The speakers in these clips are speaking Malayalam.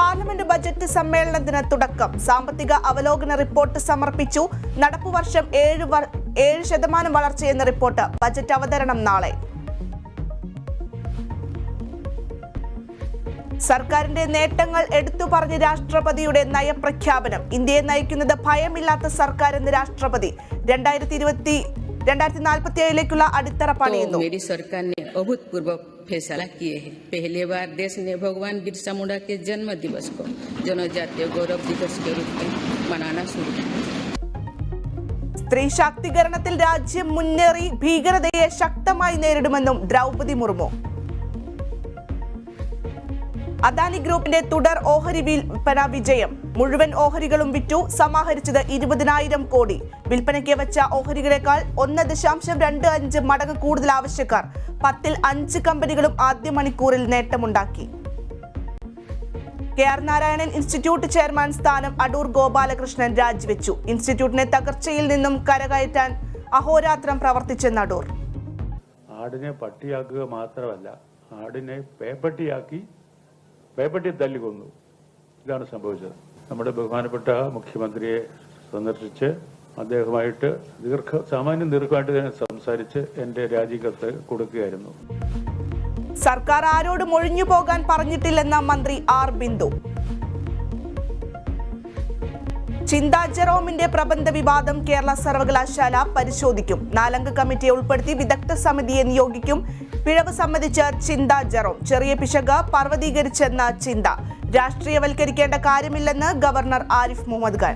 പാർലമെന്റ് ബജറ്റ് സമ്മേളനത്തിന് തുടക്കം. സാമ്പത്തിക അവലോകന റിപ്പോർട്ട് സമർപ്പിച്ചു. നടപ്പുവർഷം 7% വളർച്ചയെന്ന റിപ്പോർട്ട്. ബജറ്റ് അവതരണം നാളെ. സർക്കാരിന്റെ നേട്ടങ്ങൾ എടുത്തു പറഞ്ഞ് രാഷ്ട്രപതിയുടെ നയപ്രഖ്യാപനം. ഇന്ത്യയെ നയിക്കുന്നത് ഭയമില്ലാത്ത സർക്കാർ എന്ന് രാഷ്ട്രപതി. 2047 अड़ित्तर पणियुन्नु। मेरी सरकार ने अभूतपूर्व फैसला किए हैं। पहली बार देश ने भगवान बिरसा मुंडा के जन्म दिवस को जनजातीय गौरव दिवस के रूप में मनाना शुरू किया। സ്ത്രീ ശാക്തീകരണത്തിൽ രാജ്യം മുന്നേറി. ഭീകരതയെ ശക്തമായി നേരിടുമെന്നും ദ്രൗപദി മുർമു. അദാനി ഗ്രൂപ്പിന്റെ തുടർ ഓഹരി വിൽപ്പന വിജയം. മുഴുവൻ ഓഹരികളും വിറ്റു. സമാഹരിച്ചത് 20,000 കോടി. വിൽപ്പനയ്ക്ക് വെച്ച ഓഹരികളെക്കാൾ 1.25 മടങ്ങ് കൂടുതൽ ആവശ്യക്കാർ. 10ൽ 5 കമ്പനികളും ആദ്യ മണിക്കൂറിൽ നേട്ടമുണ്ടാക്കി. KR നാരായണൻ ഇൻസ്റ്റിറ്റ്യൂട്ട് ചെയർമാൻ സ്ഥാനം അടൂർ ഗോപാലകൃഷ്ണൻ രാജിവെച്ചു. ഇൻസ്റ്റിറ്റ്യൂട്ടിനെ തകർച്ചയിൽ നിന്നും കരകയറ്റാൻ അഹോരാത്രം പ്രവർത്തിച്ചെന്ന് അടൂർ. ആടിനെ പട്ടിയാക്കുക മാത്രമല്ല, ആടിനെ പേപ്പട്ടി തല്ലിക്കൊന്നു. ഇതാണ് സംഭവിച്ചത്. നമ്മുടെ ബഹുമാനപ്പെട്ട മുഖ്യമന്ത്രിയെ സന്ദർശിച്ച് അദ്ദേഹമായിട്ട് സാമാന്യം ദീർഘമായിട്ട് ഞാൻ സംസാരിച്ച് എൻ്റെ രാജിക്കത്ത് കൊടുക്കുകയായിരുന്നു. സർക്കാർ ആരോടും ഒഴിഞ്ഞു പോകാൻ പറഞ്ഞിട്ടില്ലെന്ന മന്ത്രി ആർ ബിന്ദു. ചിന്താ ജെറോമിന്റെ പ്രബന്ധ വിവാദം കേരള സർവകലാശാല പരിശോധിക്കും. 4-അംഗ കമ്മിറ്റിയെ ഉൾപ്പെടുത്തി വിദഗ്ധ സമിതിയെ നിയോഗിക്കും. പിഴവ് സമ്മതിച്ച ചിന്താ ജെറോം. ചെറിയ പിശക് പർവ്വതീകരിച്ചെന്ന ചിന്ത. രാഷ്ട്രീയവൽക്കരിക്കേണ്ട കാര്യമില്ലെന്ന് ഗവർണർ ആരിഫ് മുഹമ്മദ് ഖാൻ.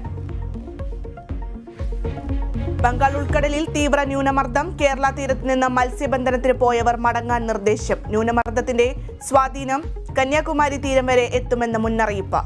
ബംഗാൾ ഉൾക്കടലിൽ തീവ്ര ന്യൂനമർദ്ദം. കേരള തീരത്ത് നിന്ന് മത്സ്യബന്ധനത്തിന് പോയവർ മടങ്ങാൻ നിർദ്ദേശം. ന്യൂനമർദ്ദത്തിന്റെ സ്വാധീനം കന്യാകുമാരി തീരം വരെ എത്തുമെന്ന് മുന്നറിയിപ്പ്.